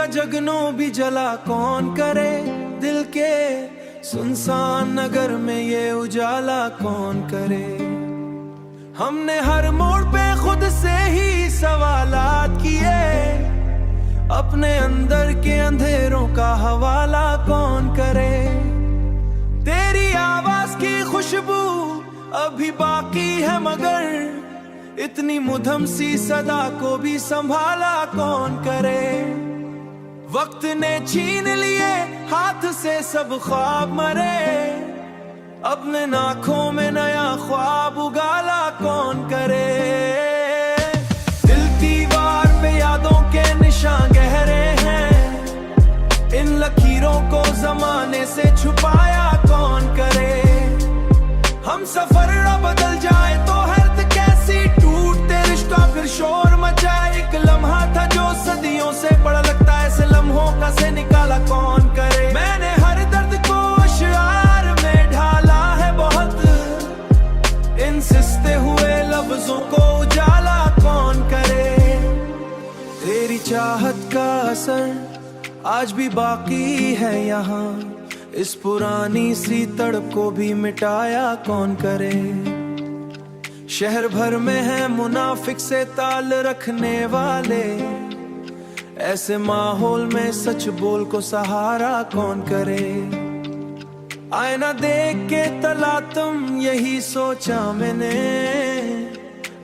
का जगनों भी जला कौन करे, दिल के सुनसान नगर में ये उजाला कौन करे। हमने हर मोड़ पे खुद से ही सवालात किए, अपने अंदर के अंधेरों का हवाला कौन करे। तेरी आवाज की खुशबू अभी बाकी है, मगर इतनी मुधम सी सदा को भी संभाला कौन करे। वक्त ने छीन लिए हाथ से सब ख्वाब मरे, अपने नाखों में नया ख्वाब उगाला कौन करे। दिल दीवार पे यादों के निशान गहरे हैं, इन लकीरों को जमाने से छुपाया कौन करे। हम सफर न बदल जाए तो हर्द कैसी टूटते रिश्ता फिर शोर मचाए। एक लम्हा था जो सदियों से बड़ा लगता है, ऐसे लम्हों का से निकाला कौन करे। मैंने हर दर्द को अशआर में ढाला है बहुत, इन सिसते हुए लफ्जों को उजाला कौन करे। तेरी चाहत का असर आज भी बाकी है यहाँ, इस पुरानी सी तड़प को भी मिटाया कौन करे। शहर भर में है मुनाफिक से ताल रखने वाले, ऐसे माहौल में सच बोल को सहारा कौन करे। आईना देख के तला तुम यही सोचा मैंने,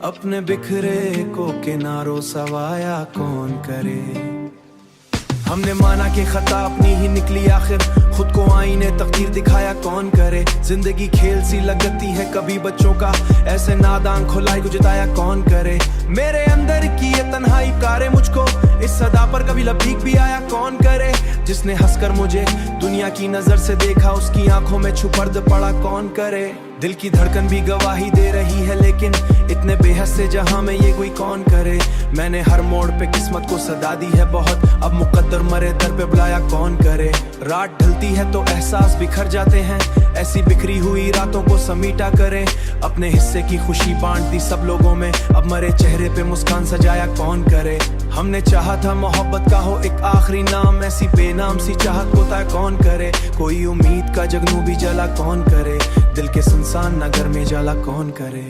अपने बिखरे को किनारों सवाया कौन करे। हमने माना कि खता अपनी ही निकली आखिर, खुद को आईने तकदीर दिखाया कौन करे। जिंदगी खेल सी लगती है कभी बच्चों का, ऐसे नादान खुलाई को जिताया कौन करे। मेरे अंदर की ये तन्हाई पुकारे मुझको, इस सदा पर कभी लबीक भी आया कौन करे। जिसने हंसकर मुझे दुनिया की नजर से देखा, उसकी आंखों में छुपर्द पड़ा कौन करे। दिल की धड़कन भी गवाही दे रही है, लेकिन इतने बेहद से जहां में ये कोई कौन करे। मैंने हर मोड़ पे किस्मत को सदा दी है बहुत, अब मुकद्दर मरे दर पे बुलाया कौन करे। रात ढलती है तो एहसास बिखर जाते हैं, ऐसी बिखरी हुई रातों को समीटा करें। अपने हिस्से की खुशी बांट दी सब लोगों में, अब मरे चेहरे पे मुस्कान सजाया कौन करे। हमने चाहा था मोहब्बत का हो एक आखिरी नाम, ऐसी बेनाम सी चाहत को तय कौन करे। कोई उम्मीद का जगनू भी जला कौन करे, दिल के सुनसान नगर में जाला कौन करे।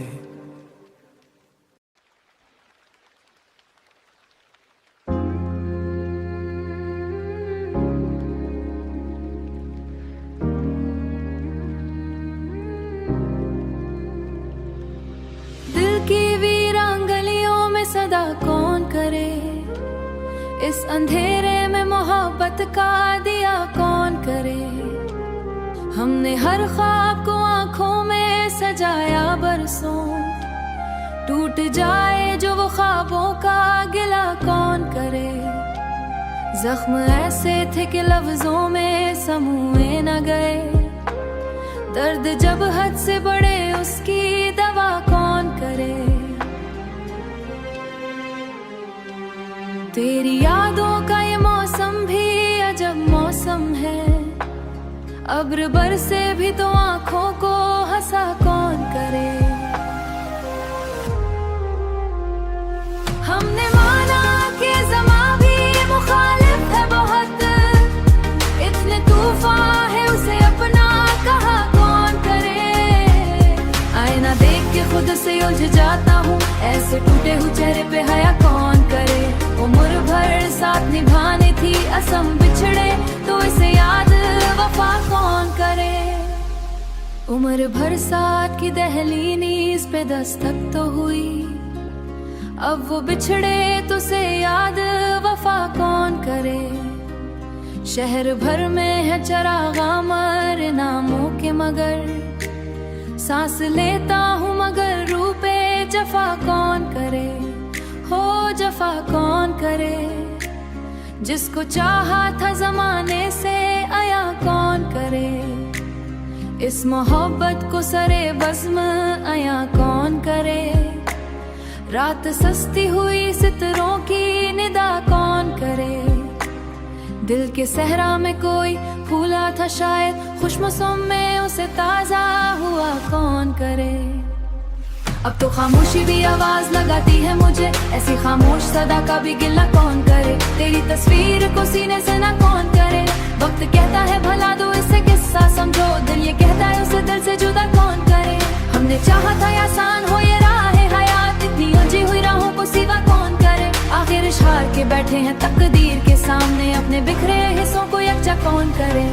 दिल की वीरान गलियों में सदा कौन करे, इस अंधेरे में मोहब्बत का दिया कौन करे। हमने हर ख्वाब को आंखों में सजाया बरसों, टूट जाए जो वो ख्वाबों का गिला कौन करे। जख्म ऐसे थे कि लफ्जों में समूए न गए, दर्द जब हद से बढ़े उसकी दवा कौन करे। तेरी यादों का ये मौसम भी अजब मौसम है, अब्र बरसे भी तो आंखों को हंसा कौन करे। हमने माना कि ज़मां भी मुखालिफ है बहुत, इतने तूफान है उसे अपना कहा कौन करे। आईना देख के खुद से उलझ जाता हूँ, ऐसे टूटे हुए चेहरे पे हया कौन करे। उम्र भर साथ निभानी थी असम बिछड़े, तो इसे याद वफा कौन करे। उम्र भर साथ की दहली नीज़ पे दस्तक तो हुई, अब वो बिछड़े तो से याद वफा कौन करे। शहर भर में है चरागा मर नामों के, मगर सांस लेता हूँ मगर रूपे जफा कौन करे। हो जफा कौन करे, जिसको चाहा था जमाने से आया कौन करे। इस मोहब्बत को सरे बज़्म आया कौन करे। रात सस्ती हुई सितरों की निदा कौन करे। दिल के सहरा में कोई फूला था शायद, खुशमौसम में उसे ताजा हुआ कौन करे। अब तो खामोशी भी आवाज लगाती है मुझे, ऐसी खामोश सदा का भी गिला कौन करे। तेरी तस्वीर को सीने से ना कौन करे। वक्त कहता है भला दो इससे किस्सा समझो, दिल ये कहता है उसे दिल से जुदा कौन करे। हमने चाहा था आसान हो ये राह हयात, इतनी उलझी हुई राहों को सिवा कौन करे। आखिर इशार के बैठे हैं तकदीर के सामने, अपने बिखरे हिस्सों को यकजा कौन करे।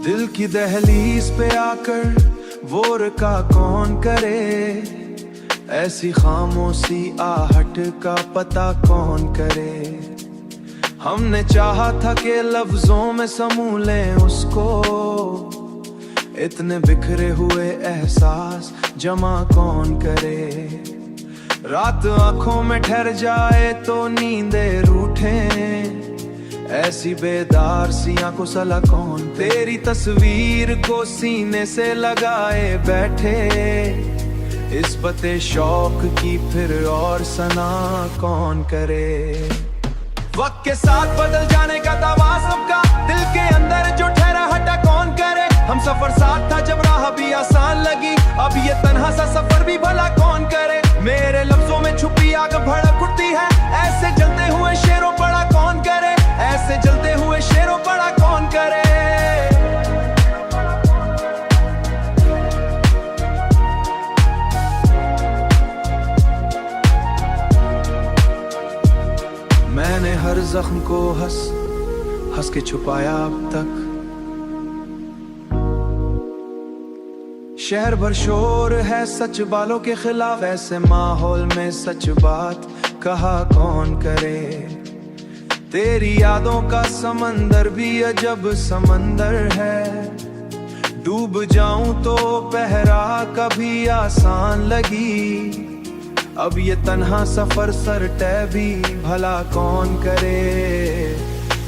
दिल की दहलीज पे आकर वो रुका कौन करे। ऐसी खामोशी आहट का पता कौन करे। हमने चाहा था कि लफ्जों में समूह लें उसको, इतने बिखरे हुए एहसास जमा कौन करे। रात आंखों में ठहर जाए तो नींदें रूठे, ऐसी बेदार सी आंखों सला कौन। तेरी तस्वीर को सीने से लगाए बैठे, इस पते शौक की फिर और सना कौन करे। वक्त के साथ बदल जाने का दावा सबका, दिल के अंदर जो ठहरा हटा कौन करे। हम सफर साथ था जब राह भी आसान लगी, अब ये तन्हा सा सफर भी भला कौन करे। मेरे लफ्जों में छुपी आग भड़क उठती है, ऐसे जलते हुए शेरों पड़ा कौन करे। ऐसे जलते हुए शेरों पड़ा कौन करे। मैंने हर जख्म को हंस हंस के छुपाया अब तक। शहर भर शोर है सच बालों के खिलाफ, ऐसे माहौल में सच बात कहा कौन करे। तेरी यादों का समंदर भी अजब समंदर है, डूब जाऊं तो पहरा कभी आसान लगी। अब ये तन्हा सफर सर तय भी भला कौन करे।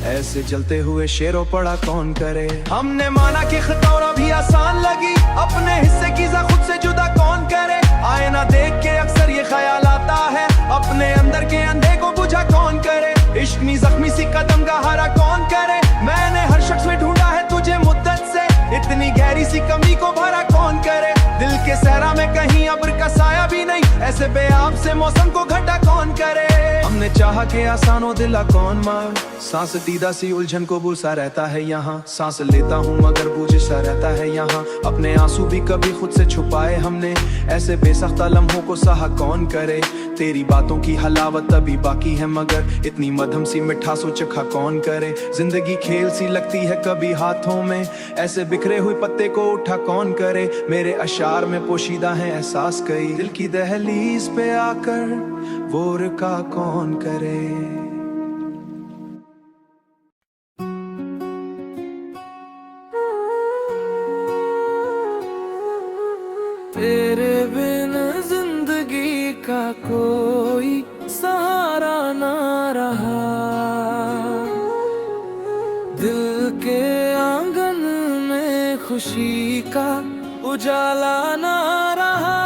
ऐसे जलते हुए शेरों पड़ा कौन करे। हमने माना कि खतौरा भी आसान लगी, अपने हिस्से की खुद से जुदा कौन करे। आईना देख के अक्सर ये ख्याल आता है, अपने अंदर के अंधे को बुझा कौन करे। इश्क जख्मी सी कदम गहरा कौन करे। मैंने हर शख्स में ढूंढा है तुझे मुद्दत से, इतनी गहरी सी कमी को भरा कौन करे। दिल के सहरा में कहीं अब्र का साया भी नहीं, ऐसे बेआब से मौसम को घटा कौन करे। हमने चाहा कि आसान हो दिला कौन मार, सांस दीदा सी उलझन को बुसा रहता है यहाँ। सांस लेता हूँ मगर बूझ सा रहता है यहाँ। अपने आंसू भी कभी खुद से छुपाए हमने, ऐसे बेसख्ता लम्हों को सहा कौन करे। तेरी बातों की हलावत अभी बाकी है मगर इतनी मधम सी मिठासो चखा कौन करे। जिंदगी खेल सी लगती है कभी हाथों में, ऐसे बिखरे हुए पत्ते को उठा कौन करे। मेरे अशार में पोशीदा है एहसास कई, दिल की दहलीज पे आकर वो रुका कौन करे। तेरे बिन जिंदगी का कोई सहारा ना रहा, दिल के आंगन में खुशी का उजाला ना रहा।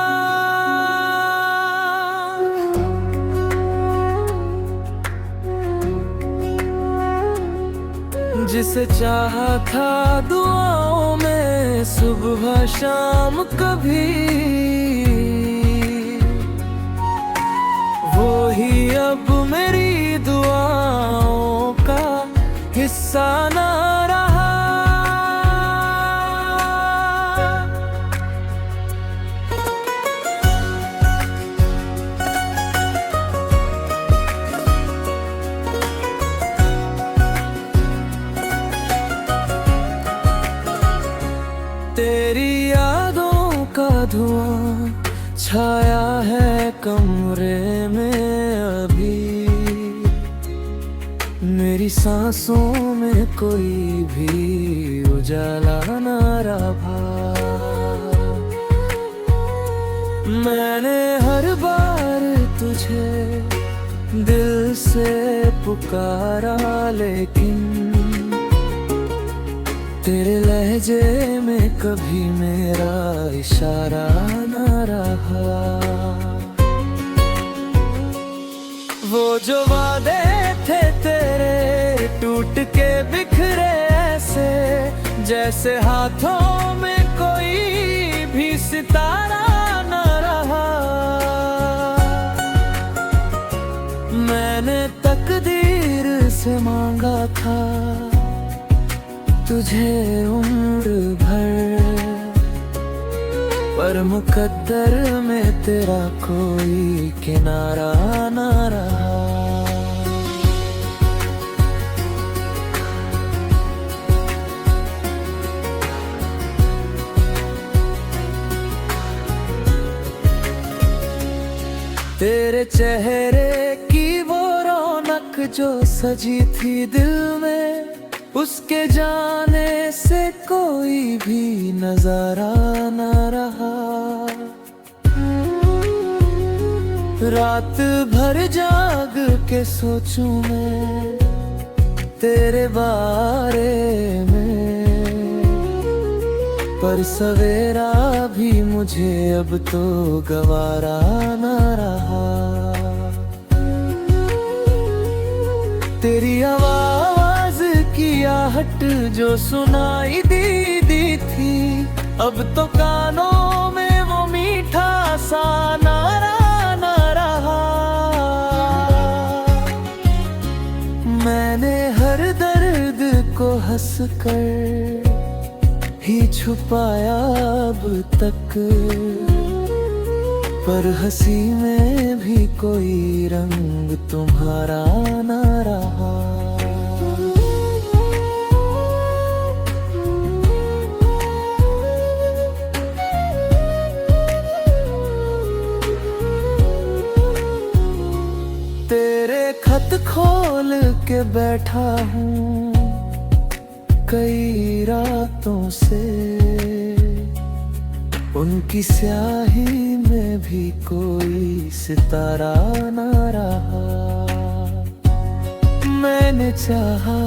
जिसे चाहा था दुआओं में सुबह शाम कभी, वो ही अब मेरी दुआओं का हिस्सा ना रहा। तेरी यादों का धुआं छाया है कमरे में, मेरी सांसों में कोई भी उजाला न रहा। मैंने हर बार तुझे दिल से पुकारा, लेकिन तेरे लहजे में कभी मेरा इशारा न रहा। वो जो वादे थे तेरे टूट के बिखरे ऐसे, जैसे हाथों में कोई भी सितारा न रहा। मैंने तकदीर से मांगा था तुझे उम्र भर, पर मुकद्दर में तेरा कोई किनारा न रहा। तेरे चेहरे की वो रौनक जो सजी थी दिल में, उसके जाने से कोई भी नजारा न रहा। रात भर जाग के सोचूं मैं तेरे बारे में, पर सवेरा भी मुझे अब तो गवारा न रहा। तेरी आवाज की आहट जो सुनाई दी थी, अब तो कानों में वो मीठा सा नारा न रहा। मैंने हर दर्द को हंसकर ही छुपाया अब तक, पर हंसी में भी कोई रंग तुम्हारा न रहा। तेरे खत खोल के बैठा हूँ कई रातों से, उनकी स्याही में भी कोई सितारा न रहा। मैंने चाहा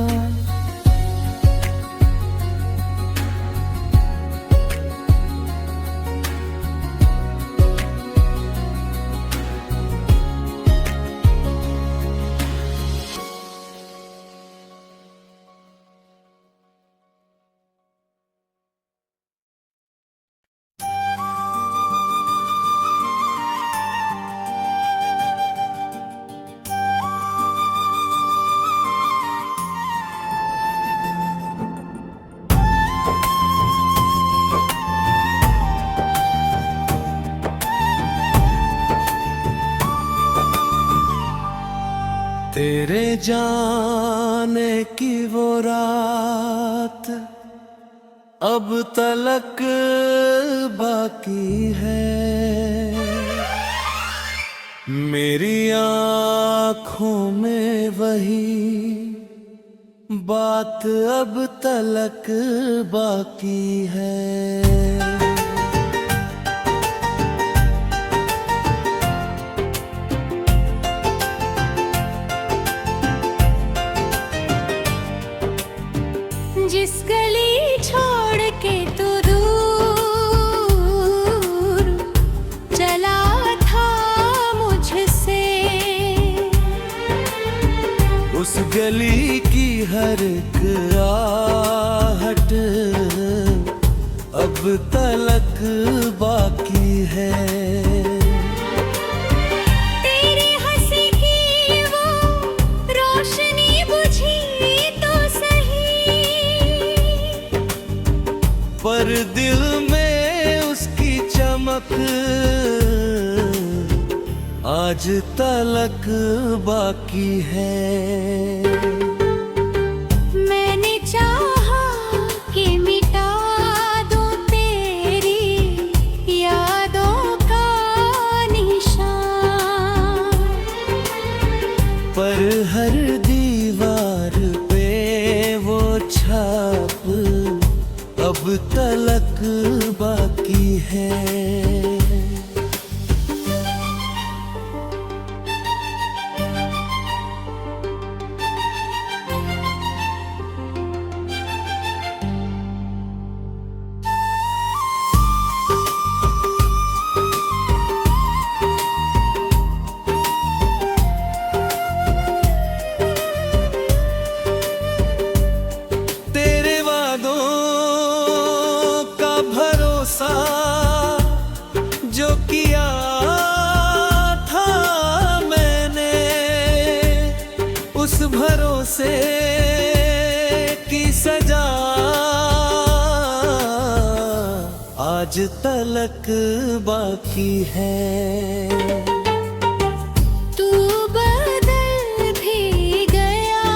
तेरे जाने की वो रात अब तलक बाकी है। मेरी आँखों में वही बात अब तलक बाकी है। जिस गली छोड़ के तू दूर चला था मुझसे, उस गली की हर एक आहट अब तलक बाकी है। तेरी हंसी की वो रोशनी बुझी तो सही, पर दिल में उसकी चमक आज तलक बाकी है। मैंने चाहा कि मिटा दूं तेरी यादों का निशान, पर हर दीवार अब तलक बाकी है। जो किया था मैंने, उस भरोसे की सजा आज तलक बाकी है। तू बदल भी गया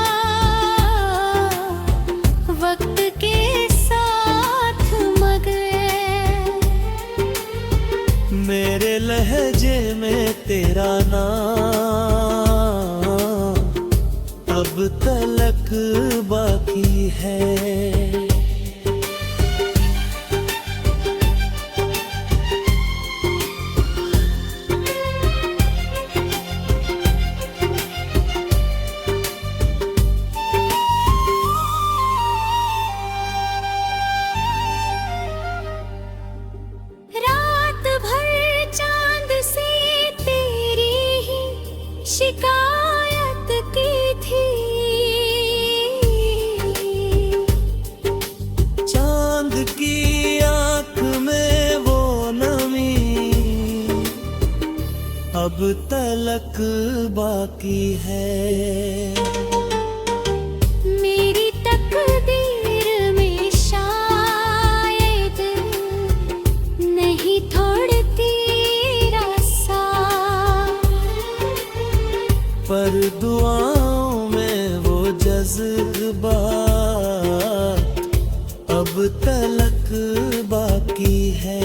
वक्त के साथ, मगर मेरे लहजे में तेरा नाम अब तलक बाकी है। शिकायत की थी चांद की आंख में वो नमी अब तलक बाकी है। मेरी तकदीर में शायद नहीं थोड़ती रासा, पर दुआओं में वो जज्बात अब तलक बाकी है।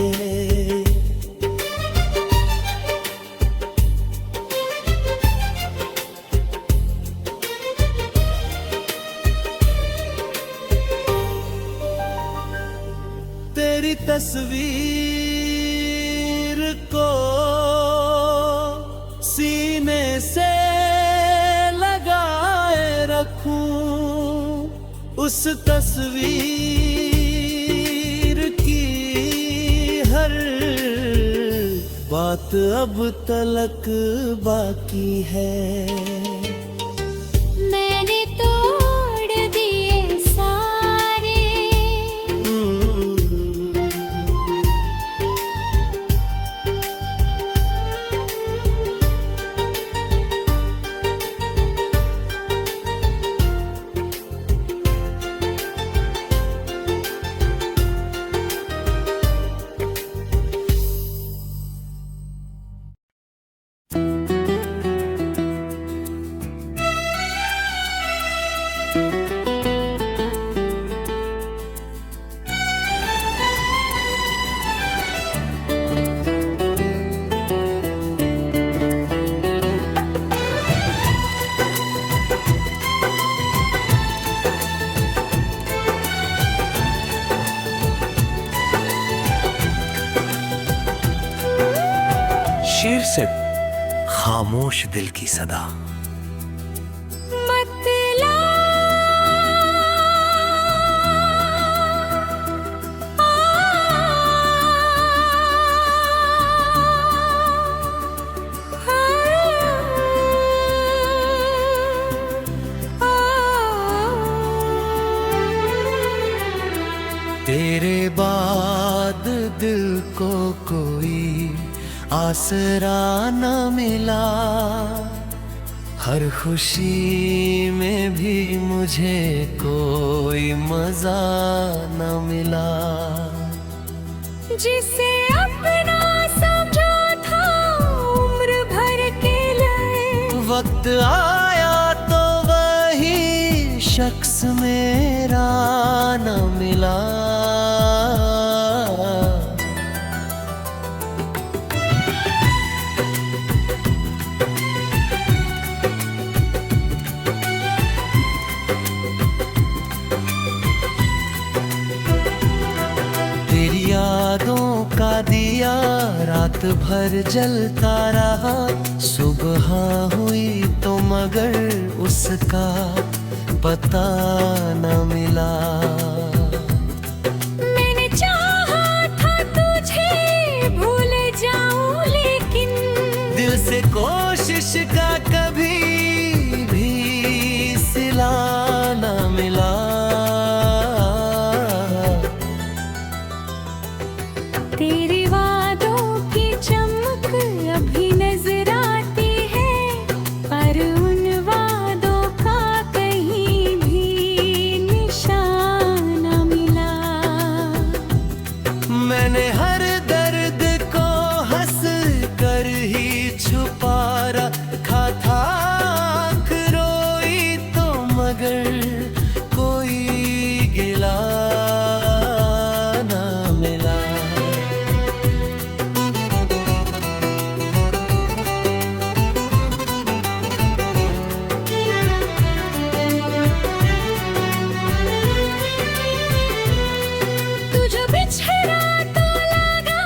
तेरी तस्वीर को सीने से उस तस्वीर की हर बात अब तलक बाकी है। मैंने तोड़ दिए सारे शीर्षक खामोश दिल की सदा। तेरे बाद दिल को कोई आसरा न मिला, हर खुशी में भी मुझे कोई मजा न मिला। जिसे अपना समझा था उम्र भर के लिए, वक्त आया तो वही शख्स मेरा न मिला। रात भर जलता रहा, सुबह हुई तो मगर उसका पता न मिला। मैंने चाहा था तुझे भूल जाऊं, लेकिन दिल से कोशिश का कभी भी सिला न मिला। तेरे वादों की चमक अभी नजर आती है, पर उन वादों का कहीं भी निशान न मिला। मैंने हर दर्द को हंस कर ही छुपा रखा था, आँख रोई तो मगर कोई गिला ना मिला। तू जो बिछड़ा तो लगा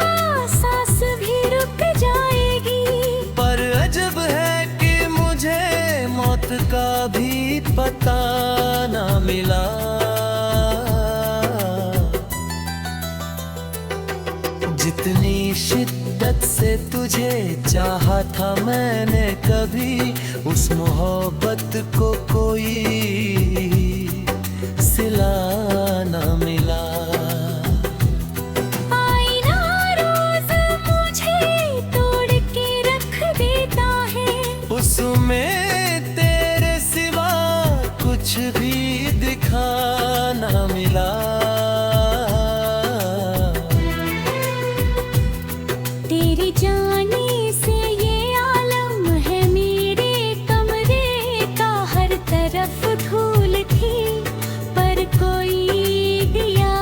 सांस भी रुक जाएगी, पर अजब है कि मुझे मौत का भी पता ना मिला। जितनी शिद्दत से तुझे चाहा था मैंने, कभी उस मोहब्बत को कोई सिला ना मिला। आईना रोज मुझे तोड़ के रख देता है, उसमें तेरे सिवा कुछ भी दिखा ना मिला। तेरे जाने से ये आलम है मेरे कमरे का, हर तरफ धूल थी पर कोई दिया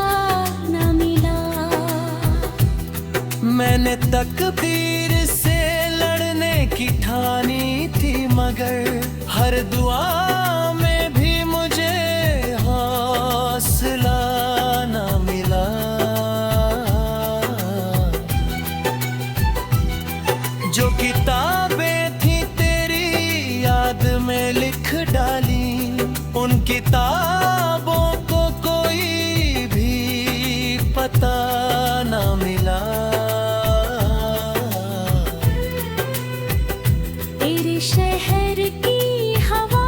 न मिला। मैंने तकदीर से लड़ने की ठानी थी, मगर हर दुआ में भी मुझे हौसला ना मिला। जो किताबें थी तेरी याद में लिख डाली, उन किताबों को कोई भी पता ना मिला। तेरे शहर की हवा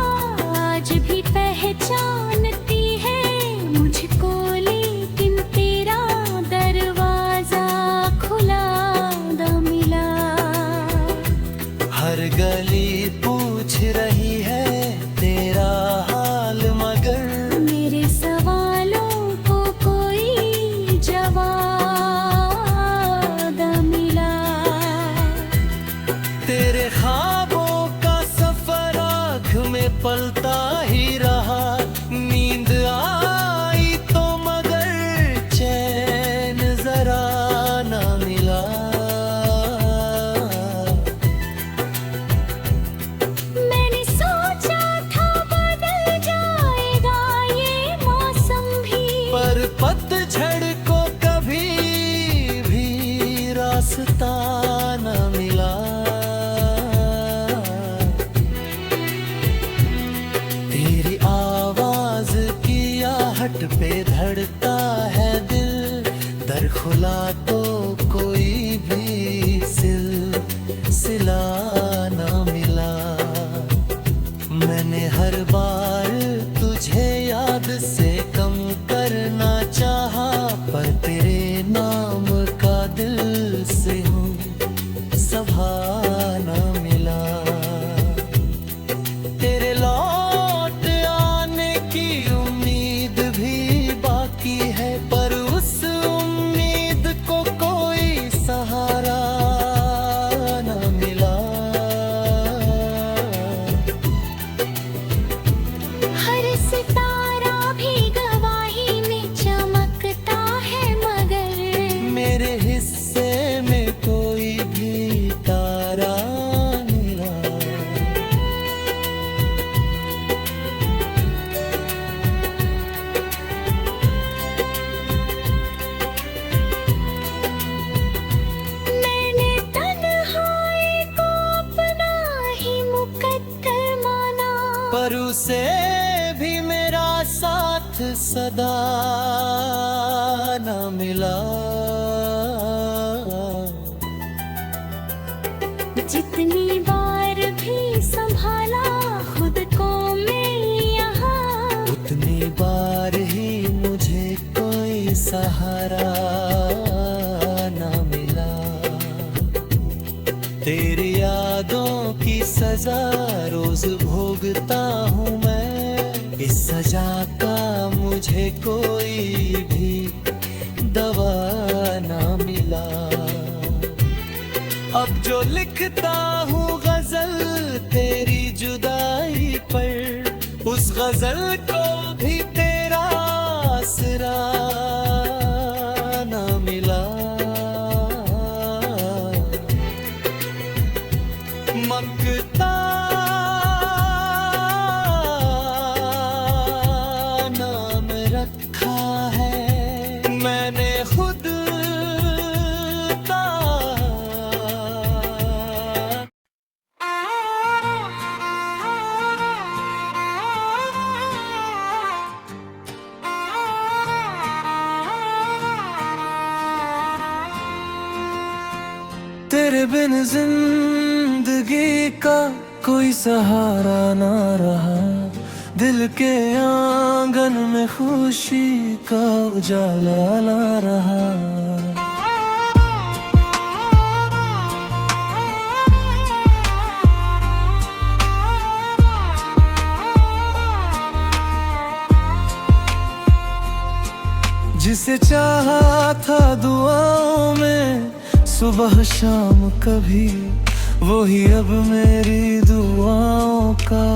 आज भी पहचानती है मुझको, लेकिन तेरा दरवाजा खुला न मिला। हर गली पूछ रही है तेरा हाल, मगर मेरे सवालों को कोई जवाब न मिला। तेरे ख्वाबों का सफर आँख में पलता ही रहा, नींद आई तो मगर चैन जरा ना मिला। मैंने सोचा था बदल जाएगा ये मौसम भी, पर पतझड़ को कभी भी रास्ता न मिला। तेरी आवाज की आहट पे धड़ता है दिल, दर खुला तो कोई भी सिलसिला न मिला। मैंने हर बार तुझे याद से कम करना चाहा, पर तेरे नाम का दिल से हूँ सभा न मिला। तेरे लौट आने की उम्मीद भी बाकी है, पर उस उम्मीद को पर उसे भी मेरा साथ सदा न मिला। जितनी बार भी संभाला खुद को मैं यहाँ, उतनी बार ही मुझे कोई सहारा न मिला। तेरी यादों की सजा रोज भोगता हूँ मैं, इस सजा का मुझे कोई भी दवा न मिला। अब जो लिखता हूँ गजल तेरी जुदाई पर, उस गजल को भी तेरा आसरा न मिला। ममता नाम रखा है मैंने खुद का। तेरे बिन जिंदगी का कोई सहारा ना रहा, दिल के आंगन में खुशी का उजाला ना रहा। जिसे चाहा था दुआओं में सुबह शाम कभी, वही अब मेरी दुआओं का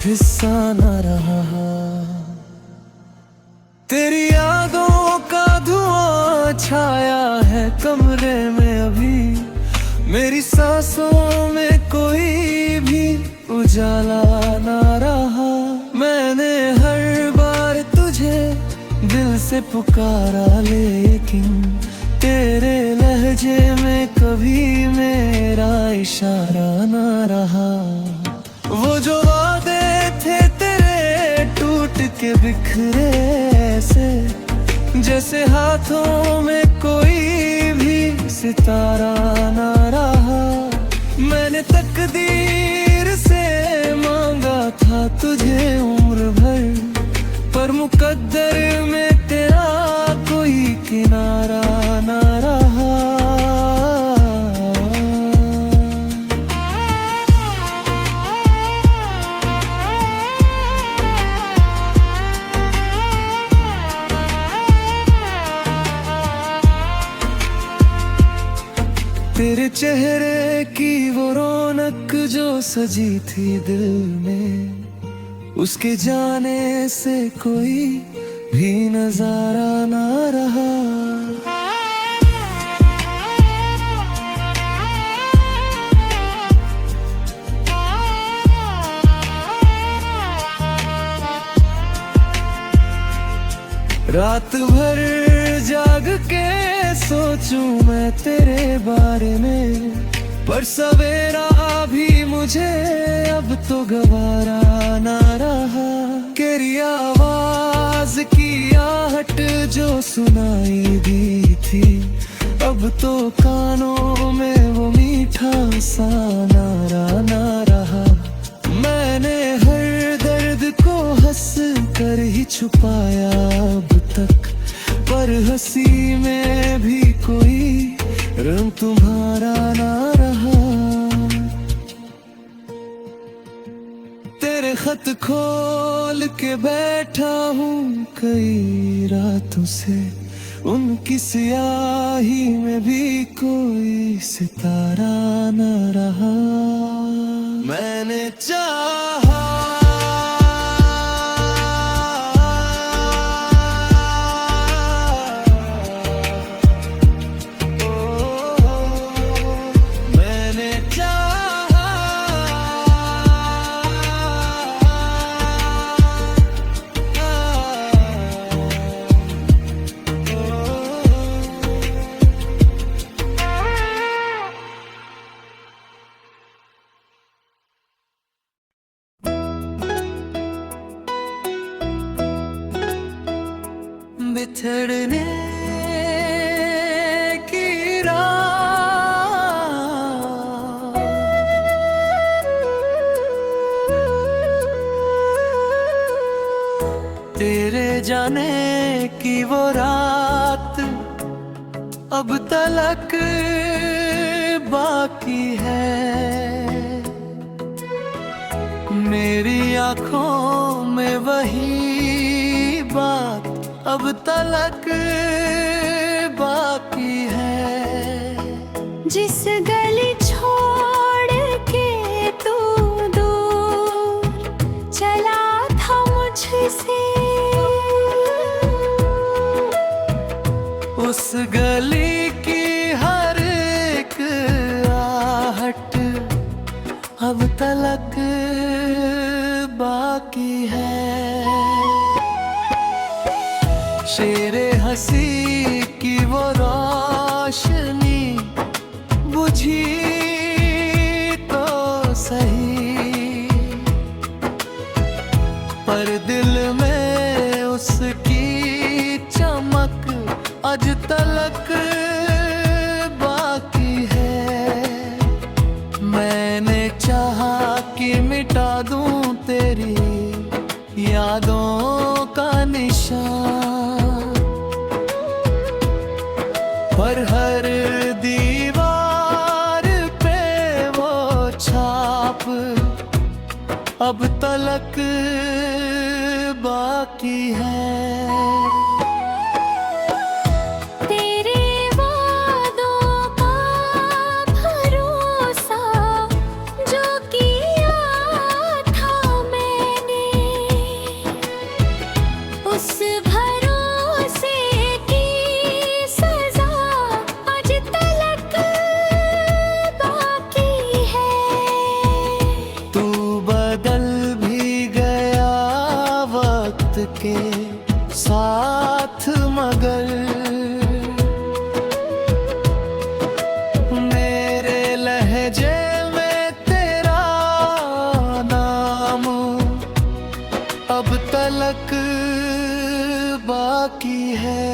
हिस्सा न रहा। तेरी यादों का धुआं छाया है कमरे में अभी, मेरी सांसों में कोई भी उजाला न रहा। मैंने हर बार तुझे दिल से पुकारा, लेकिन तेरे लहजे में कभी मेरा इशारा न रहा। वो जो वादे थे तेरे टूट के बिखरे ऐसे, जैसे हाथों में कोई भी सितारा न रहा। मैंने तकदीर से मांगा था तुझे उम्र भर, पर मुकद्दर में तेरा कोई किनारा न रहा। तेरे चेहरे की वो रौनक जो सजी थी दिल में, उसके जाने से कोई भी नजारा ना रहा। रात भर जाग के सोचूं मैं तेरे बारे में, पर सवेरा भी मुझे अब तो गवारा ना रहा। तेरी आवाज की आहट जो सुनाई दी थी, अब तो कानों में वो मीठा सा नारा ना रहा। मैंने हर दर्द को हंस कर ही छुपाया अब तक, पर हंसी में भी कोई रंग तुम्हारा ना रहा। तेरे खत खोल के बैठा हूँ कई रातों से, उनकी स्याही में भी कोई सितारा न रहा। मैंने चाहा बिछड़ने की रात, तेरे जाने की वो रात अब तलक बाकी है। मेरी आंखों में वही बात अब तलक बाकी है। जिस गली छोड़ के तू दूर चला था मुझसे, उस गली की हर एक आहट अब तलक बाकी है। शेरे हंसी की वो रोशनी बुझी तो सही, पर दिल में उसकी चमक आज तलक बाकी है। मैंने चाहा कि मिटा दूं तेरी यादों का निशान, पर हर दीवार पे वो छाप अब तलक बाकी है। तेरे वादों का भरोसा जो किया था मैंने, उस भरोसे की सजा आज तलक बाकी है। तू बदल भी गया वक्त के साथ, मगर मेरे लहजे में तेरा नाम अब तलक बाकी है।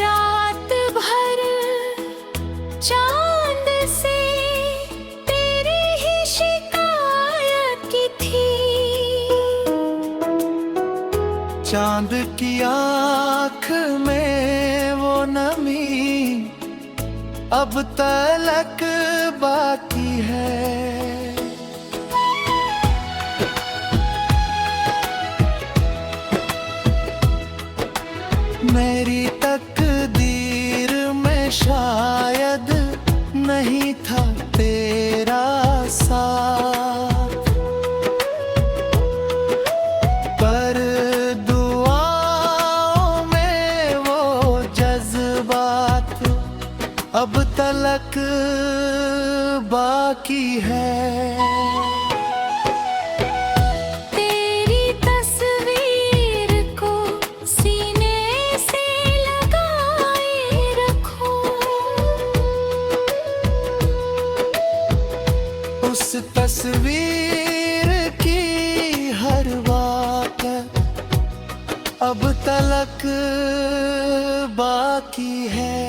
रात भर चांद से तेरी ही शिकायत की थी, चांद की आँख में वो नमी अब तलक बाकी है। मेरी तकदीर में शायद नहीं था तेरा साथ, पर दुआओं में वो जज्बात अब तलक बाकी है। तेरी तस्वीर को सीने से लगाए रखूं, उस तस्वीर की हर बात अब तलक बाकी है।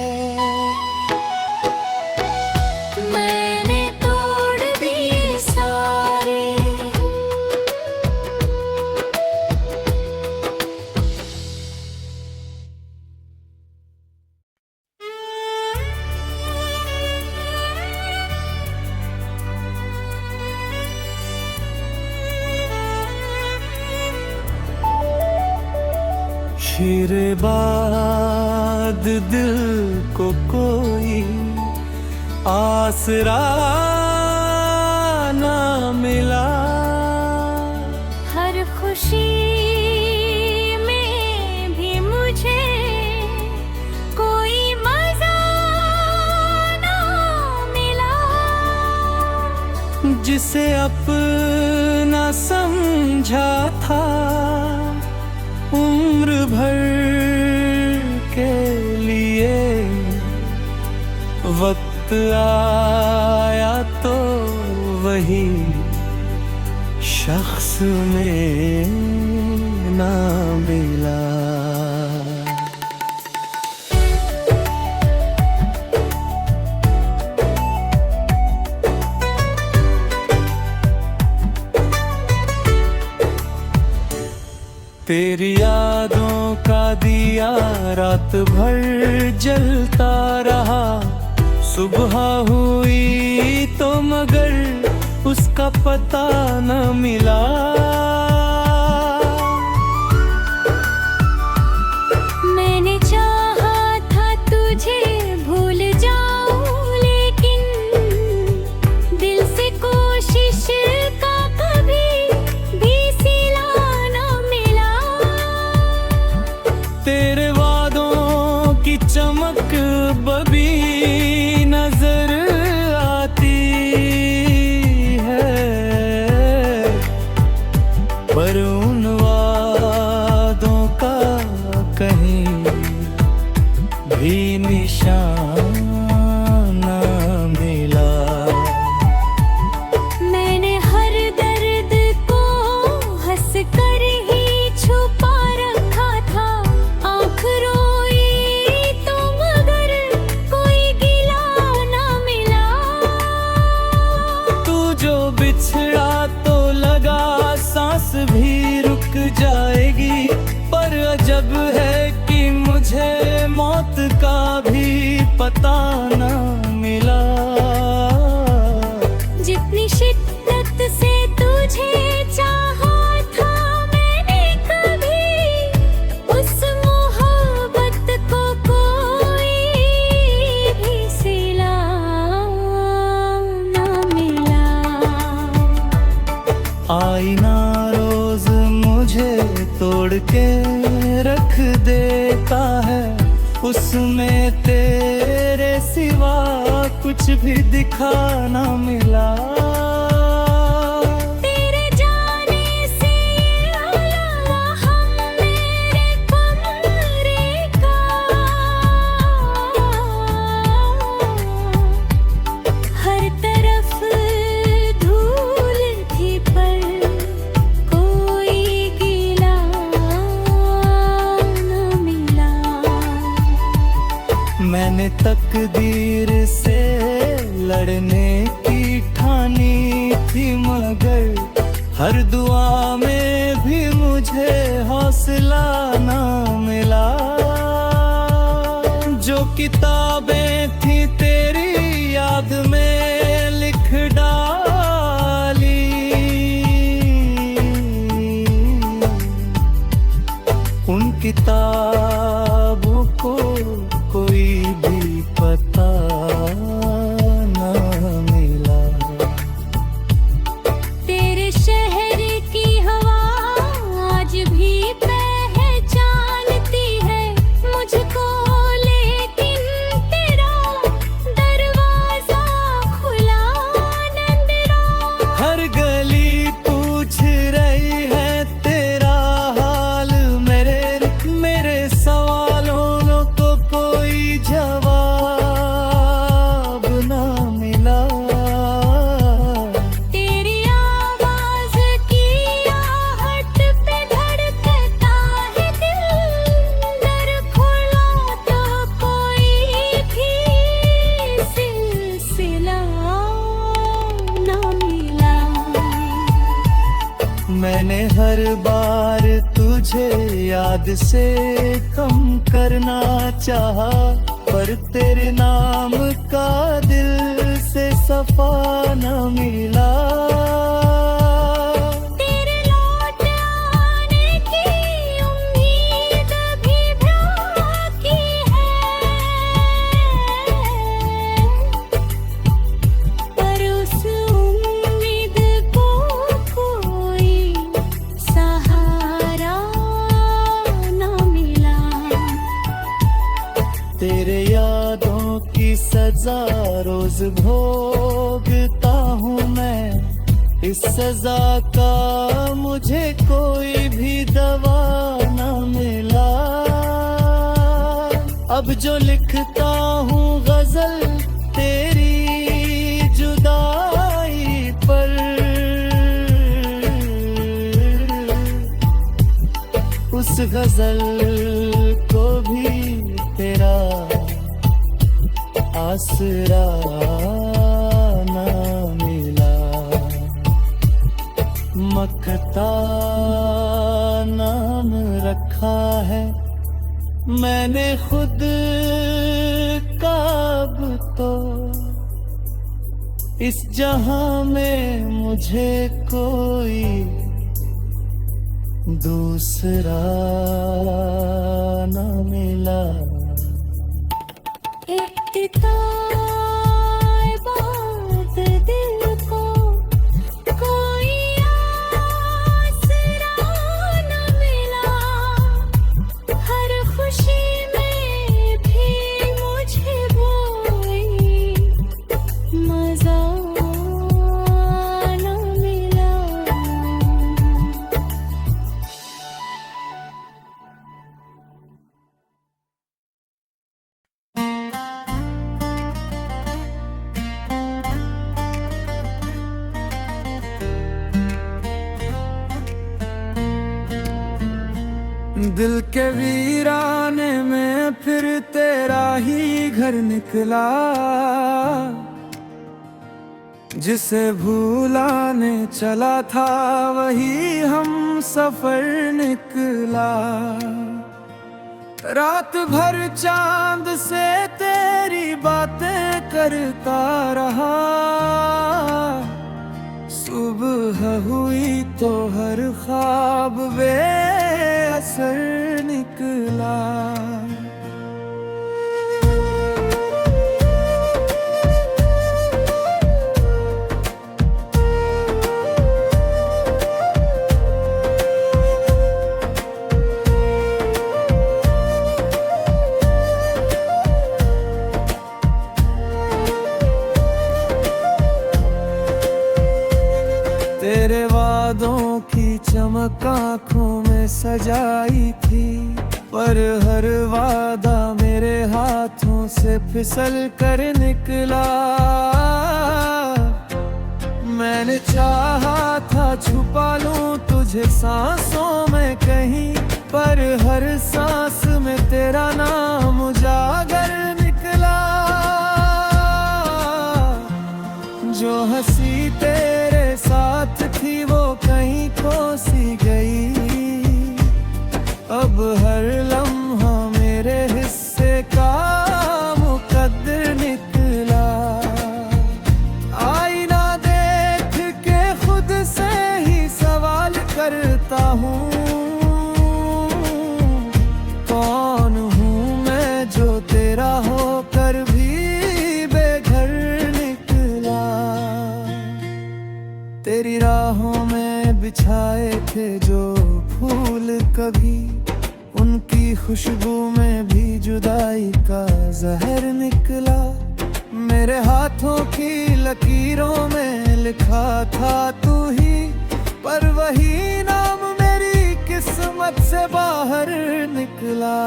मैंने तोड़ दिए सारे फिर बाद दिल को कोई आसरा ना मिला, हर खुशी में भी मुझे कोई मजा ना मिला। जिसे अपना समझा था उम्र भर के लिए, वक्त आया तो वही शख्स में ना मिला। तेरी यादों का दिया रात भर जलता रहा, सुबह हुई तो मगर उसका पता न मिला। मैंने चाहा था तुझे भूल जाऊं, लेकिन दिल से कोशिश का कभी भी सिला न मिला। तेरे वादों की चमक बबी नजर आती है, पर उन वादों का कहीं भी निशान ना मिला। मैंने हर दर्द को हंस कर ही छुपा रखा था, आँख रोई तो मगर कोई गिला ना मिला। तू जो बिछड़ा तो लगा सांस भी रुक जाएगी, पर अजब है कि मुझे मौत का भी पता न मिला। जितनी शिद्दत से तुझे चाहा था मैंने, कभी उस मोहब्बत को कोई भी सिला ना मिला। आईना रोज मुझे तोड़ के रख देता है, उसमें तेरे सिवा कुछ भी दिखा ना मिला। तेरे जाने से अलावा हम मेरे कमरे का हर तरफ धूल थी, पर कोई गिला न मिला। मैंने तकदीर से लड़ने की ठानी थी, मगर हर दुआ में भी मुझे हौसला ना मिला। जो किताबें थी तेरी याद में लिख डाली, उन किताबों को कोई भी पता न मिला। तेरे शहर की हवा आज भी पहचानती है मुझको, लेकिन तेरा दरवाजा खुला नंदरा। हर गली पूछ रही है तेरा हाल, मेरे सवालों को कोई जवाब ना मिला। तेरी आवाज की आहट पे धड़कता है दिल, दर खुला तो कोई भी सिलसिला ना मिला। मैंने हर बार तुझे याद से कम करना चाहा, पर तेरे नाम का दिल से सफा न मिला। तेरे लौट आने की उम्मीद भी बाकी है, पर उस उम्मीद को कोई सहारा ना मिला। तेरे यादों की सजा रोज भोगता हूँ मैं, इस सजा का मुझे कोई भी दवा न मिला। अब जो लिखता हूँ गजल तेरी जुदाई पर, उस गजल को भी तेरा आसरा न मिला। मकता नाम रखा है मैंने खुद का, अब तो इस जहां में मुझे कोई दूसरा न मिला। बात दिल को कोई आसरा न मिला, हर खुशी में भी मुझे कोई मजा न मिला। दिल के वीराने में फिर तेरा ही घर निकला, जिसे भूलाने चला था वही हम सफर निकला। रात भर चांद से तेरी बातें करता रहा, सुबह हुई तो हर ख्वाब बेअसर निकला। तेरे वादों की चमक आँखों में सजाई थी, पर हर वादा मेरे हाथों से फिसल कर निकला। मैंने चाहा था छुपा लूं तुझे सांसों में कहीं, पर हर सांस में तेरा नाम उजागर निकला। जो हंसी तेरे साथ थी वो कहीं खो सी गई, अब हर लम्हा मेरे हिस्से का मुकद्दर निकला। आईना देख के खुद से ही सवाल करता हूँ, कौन हूँ मैं जो तेरा होकर भी बेघर निकला। तेरी राहों में बिछाए थे जो फूल कभी, उनकी खुशबू में भी जुदाई का जहर निकला। मेरे हाथों की लकीरों में लिखा था तू ही, पर वही नाम मेरी किस्मत से बाहर निकला।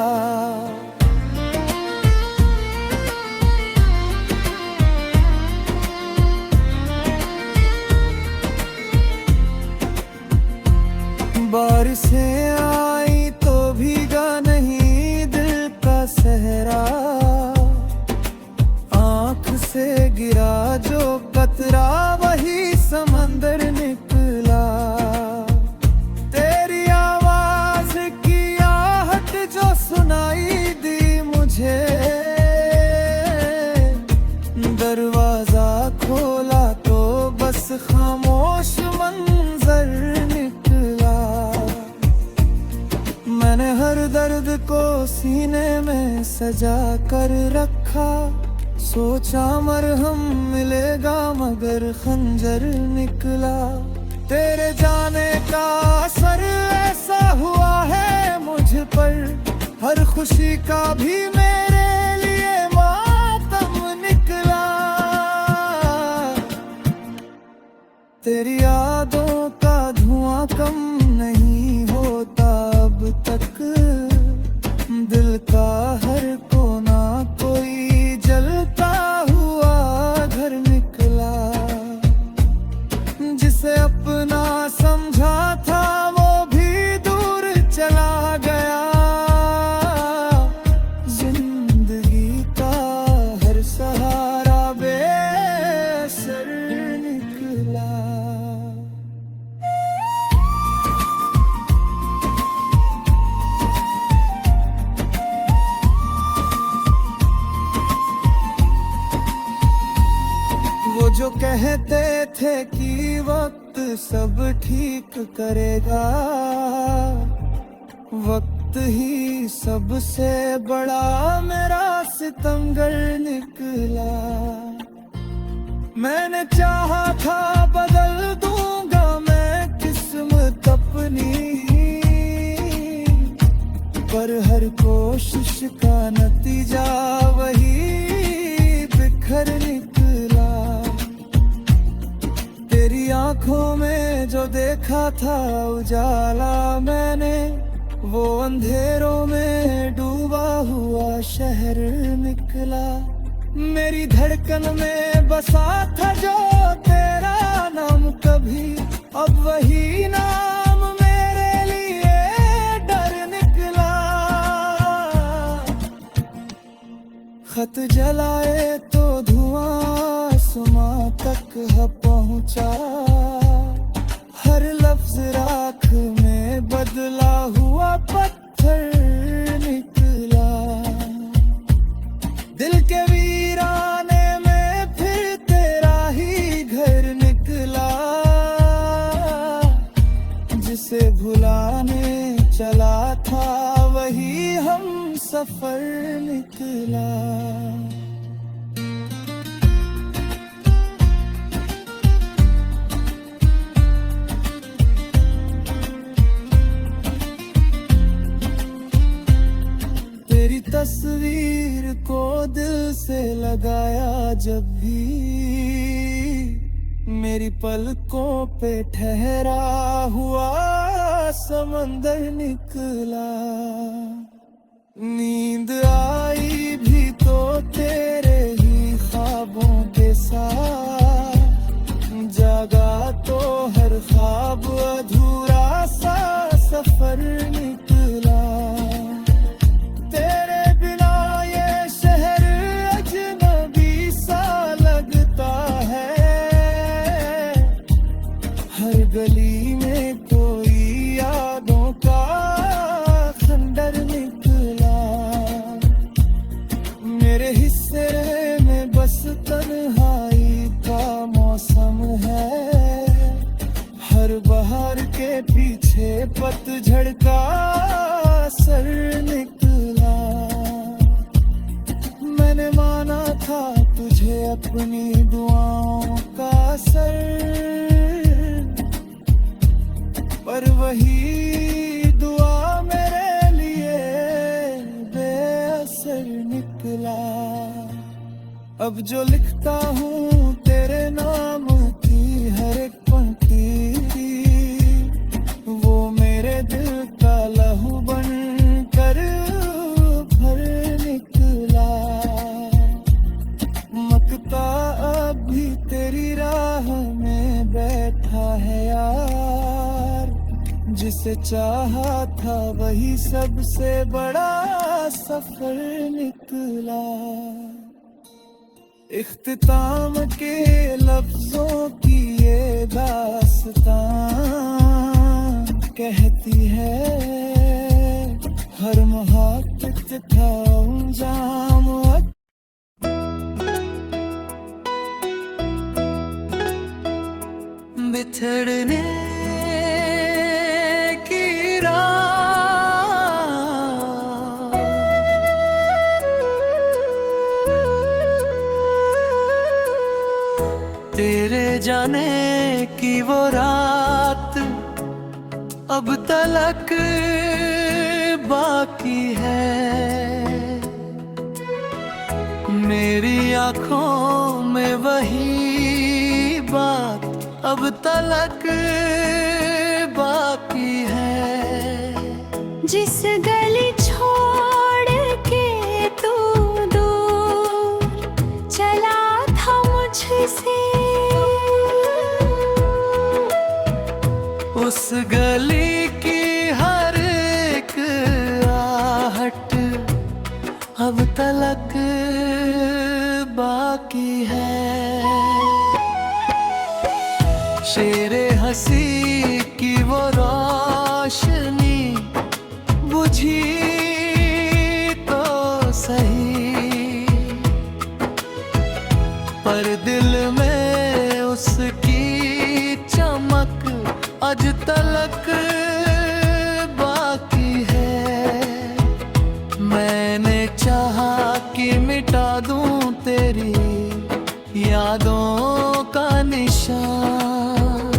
बारिशें आई तो भीगा नहीं दिल का सहरा, आँख से गिरा जो कतरा वही समंदर निकला। तेरी आवाज की आहट जो सुनाई दी मुझे, दरवाजा खोला तो बस खामोश मंजर निकला। मैंने हर दर्द को सीने में सजा कर रखा, सोचा मरहम मिलेगा मगर खंजर निकला। तेरे जाने का असर ऐसा हुआ है मुझ पर, हर खुशी का भी मेरे लिए मातम निकला। तेरी जो कहते थे कि वक्त सब ठीक करेगा, वक्त ही सबसे बड़ा मेरा सितमगर निकला। मैंने चाहा था बदल दूंगा मैं किस्मत अपनी, पर हर कोशिश का नतीजा वही बिखर निकला। तेरी आंखों में जो देखा था उजाला मैंने, वो अंधेरों में डूबा हुआ शहर निकला। मेरी धड़कन में बसा था जो तेरा नाम कभी, अब वही नाम मेरे लिए डर निकला। खत जलाए तो धुआं आसमां तक है पहुंचा, हर लफ्ज राख में बदला हुआ पत्थर निकला। दिल के वीराने में फिर तेरा ही घर निकला, जिसे भुलाने चला था वही हम सफर निकला। तेरी तस्वीर को दिल से लगाया जब भी, मेरी पलकों पे ठहरा हुआ समंदर निकला। नींद आई भी तो तेरे ही ख्वाबों के साथ, जागा तो हर ख्वाब अधूरा सा सफर निकला। तेरे बिना ये शहर अजनबी सा लगता है, हर गली में कोई यादों का खंडर निकला। मेरे हिस्से में बस तन्हाई का मौसम है, हर बहार के पीछे पतझड़ का असर निकला। मैंने माना था तुझे अपनी दुआओं का असर, पर वही दुआ मेरे लिए बेअसर निकला। अब जो लिखता हूँ तेरे नाम की हर एक पंक्ति, वो मेरे दिल का लहू बन कर भर निकला। मकता अब भी तेरी राह में बैठा है यार, जिसे चाहा था वही सबसे बड़ा सफर निकला। इख्तिताम के लफ्जों की ये दास्तां कहती है, हर मुहाक़िक़ था अंजाम बिछड़ने की राह, तेरे जाने की वो रात अब तलक बाकी है। मेरी आँखों में वही बात अब तलक बाकी है। जिस गली छोड़ के तू दूर चला था मुझसे, उस गली की हर एक आहट अब तलक बाकी है। शेरे हंसी की वो रोशनी बुझी तो सही, पर दिल में आज तलक बाकी है। मैंने चाहा कि मिटा दूं तेरी यादों का निशान,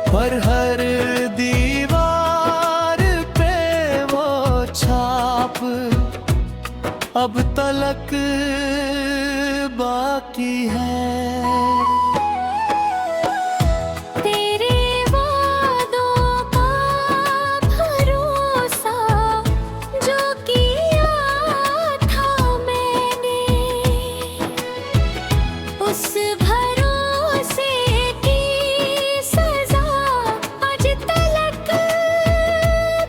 पर हर दीवार पे वो छाप अब तलक बाकी है। तेरे वादों का भरोसा जो किया था मैंने, उस भरोसे की सजा आज तलक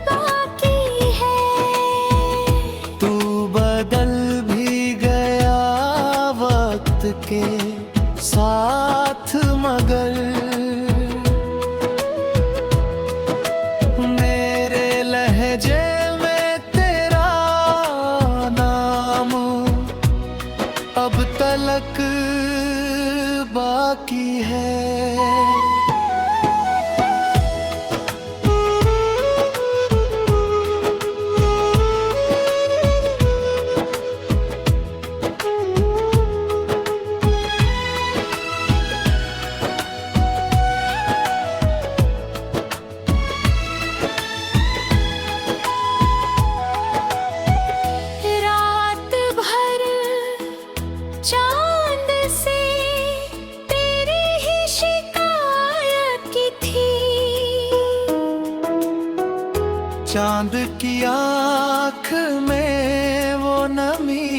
बाकी है। तू बदल भी गया वक्त के साथ, मगर मेरे लहजे में तेरा नाम अब तलक बाकी है। रात भर चांद से तेरी ही शिकायत की थी। चांद की आँख में वो नमी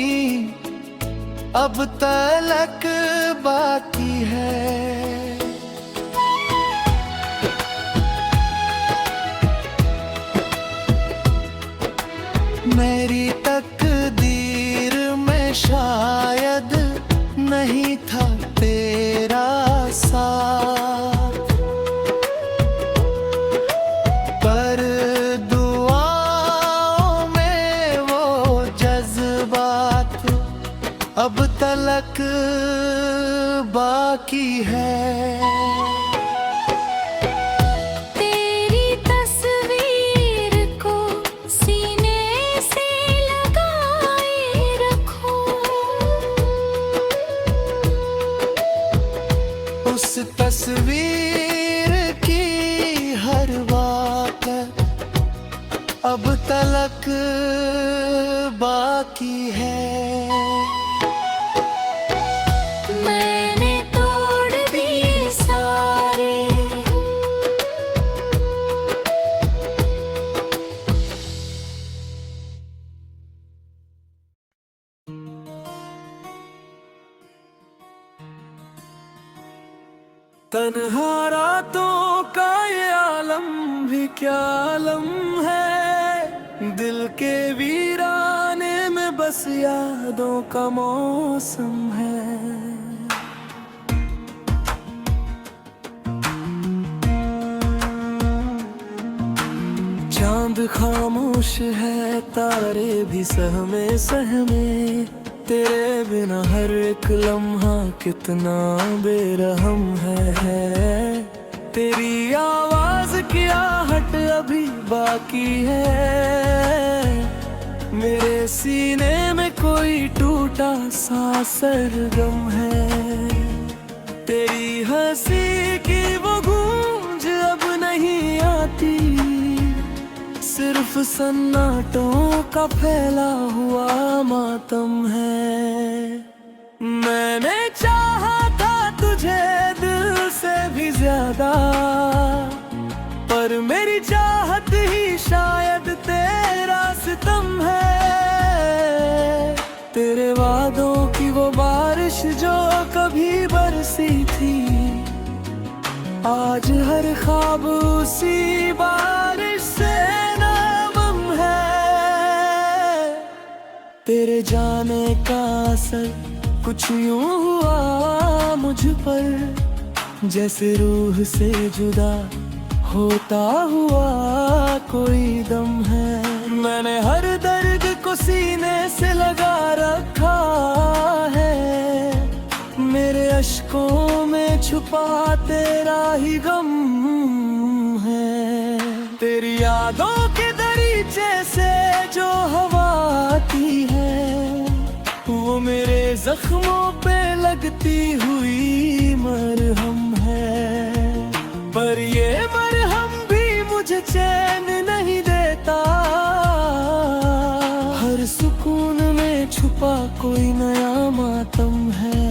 अब तलक बाकी है। मेरी तकदीर में शायद नहीं था तेरा साथ, पर दुआओं में वो जज्बात अब तलक बाकी है। तेरी तस्वीर को सीने से लगाए रखूं, उस तस्वीर की हर बात अब तलक बाकी है। मैंने तोड़ दिए सारे तन्हा रातों का ये आलम भी क्या आलम है, दिल के वीराने में बस यादों का मौसम है। चांद खामोश है, तारे भी सहमे सहमे, तेरे बिना हर एक लम्हा कितना बेरहम है। तेरी आवाज की आहट अभी बाकी है, मेरे सीने में कोई टूटा सा सरगम है। तेरी हंसी की वो गूंज अब नहीं आती, सिर्फ सन्नाटों का फैला हुआ मातम है। मैंने चाहा था तुझे दिल से भी ज्यादा, पर मेरी चाहत ही शायद तेरा सितम है। तेरे वादों की वो बारिश जो कभी बरसी थी, आज हर ख्वाब उसी बारिश से नम है। तेरे जाने का असर कुछ यूं हुआ मुझ पर, जैसे रूह से जुदा होता हुआ कोई दम है। मैंने हर दर्द को सीने से लगा रखा है, मेरे अश्कों में छुपा छुपा तेरा ही गम है। तेरी यादों के दरीचे से जो हवा आती है, वो मेरे जख्मों पे लगती हुई मरहम है। पर ये मरहम भी मुझे चैन नहीं देता, हर सुकून में छुपा कोई नया मातम है।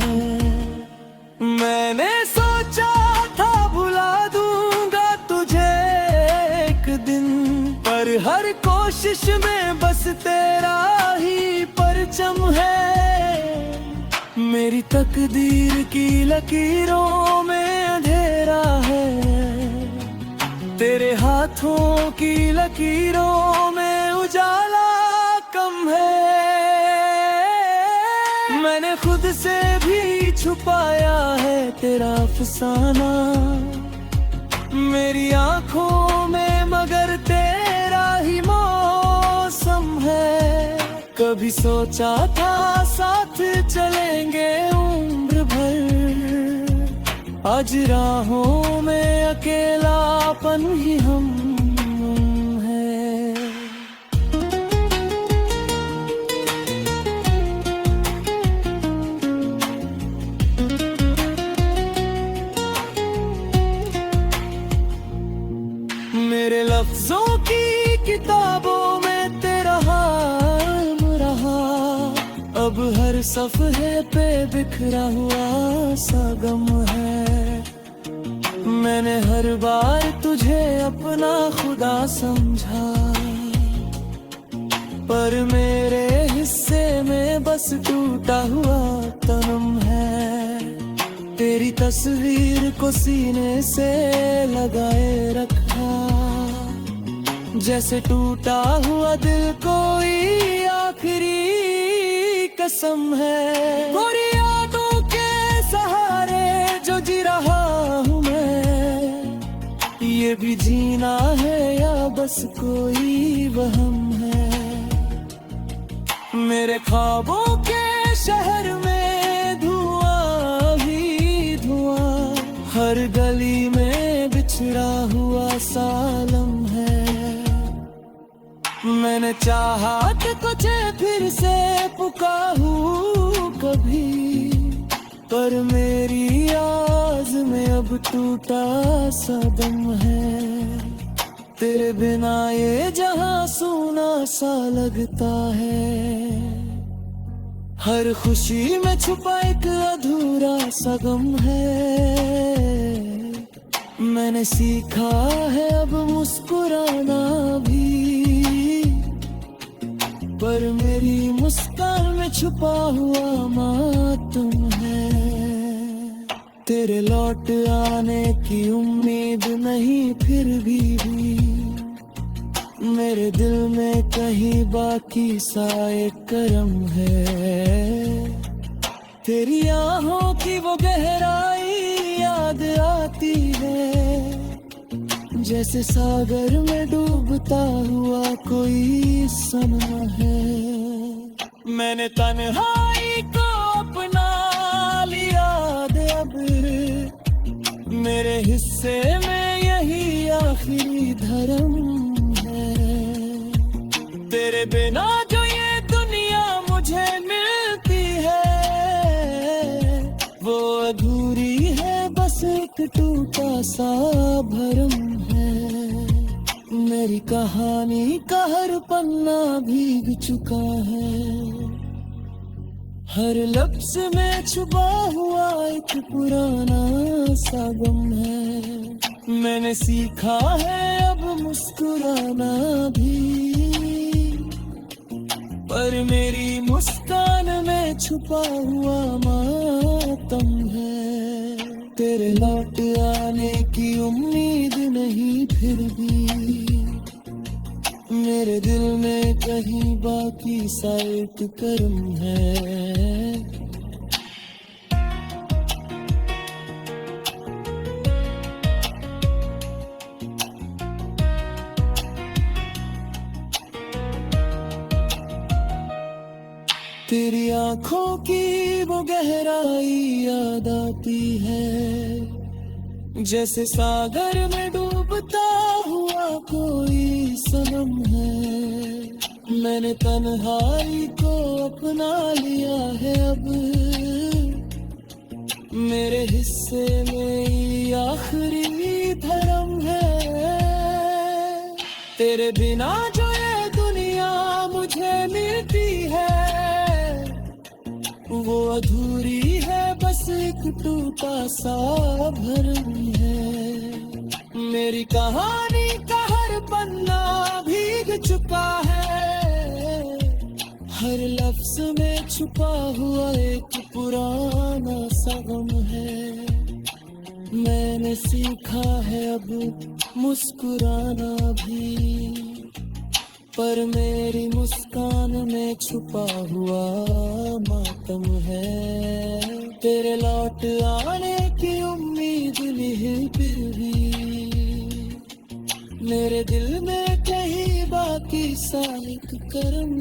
मैंने सोचा था भुला दूंगा तुझे एक दिन, पर हर कोशिश में बस तेरा ही परचम है। मेरी तकदीर की लकीरों में अंधेरा है, तेरे हाथों की लकीरों में उजाला कम है। मैंने खुद से भी छुपाया है तेरा अफसाना मेरी आंखों में, मगर तेरा ही मौसम है। कभी सोचा था साथ चलेंगे उम्र भर, आज राहों में अकेलापन ही हम है। मेरे लफ्जों की किताबों में तेरा नाम रहा, अब हर सफ़हे पे बिखरा हुआ सा गम है। मैंने हर बार तुझे अपना खुदा समझा, पर मेरे हिस्से में बस टूटा हुआ तनम है। तेरी तस्वीर को सीने से लगाए रखा, जैसे टूटा हुआ दिल कोई आखिरी कसम है। बुरी यादों के सहारे जो जी रहा हूँ मैं, ये भी जीना है या बस कोई वहम है। मेरे ख्वाबों के शहर में धुआं ही धुआं, हर गली में बिछड़ा हुआ सालम है। मैंने चाहा कि तुझे फिर से पुकारूं कभी, पर मेरी आवाज में अब टूटा सा दम है। तेरे बिना ये जहां सूना सा लगता है, हर खुशी में छुपा एक अधूरा सा गम है। मैंने सीखा है अब मुस्कुराना भी, पर मेरी मुस्कान में छुपा हुआ मातम है। तेरे लौट आने की उम्मीद नहीं फिर भी मेरे दिल में कहीं बाकी सा एक करम है। तेरी आहों की वो गहराई याद आती है, जैसे सागर में डूबता हुआ कोई समा है। मैंने तन्हाई को अपना लिया अब, मेरे हिस्से में यही आखिरी धर्म है। तेरे बिना जो ये दुनिया मुझे मिलती है, वो अधूरी है, बस एक टूटा सा भरम है। मेरी कहानी का हर पन्ना भीग चुका है, हर लफ्ज में छुपा हुआ एक पुराना सा गम है। मैंने सीखा है अब मुस्कुराना भी, पर मेरी मुस्कान में छुपा हुआ मातम है। तेरे लौट आने की उम्मीद नहीं फिर भी, मेरे दिल में कहीं बाकी सा एक कर्म है। तेरी आंखों की वो गहराई याद आती है, जैसे सागर में डूबता हुआ कोई सनम है। मैंने तन्हाई को अपना लिया है अब, मेरे हिस्से में ये आखिरी धर्म है। तेरे बिना जो ये दुनिया मुझे मिलती है, वो अधूरी है, बस एक टूटा सा भरम है। मेरी कहानी का हर पन्ना भीग चुका है, हर लफ्ज में छुपा हुआ एक पुराना सा गम है। मैंने सीखा है अब मुस्कुराना भी, पर मेरी मुस्कान में छुपा हुआ मातम है। तेरे लौट आने की उम्मीद नहीं फिर भी, मेरे दिल में कहीं बाकी सा एक करम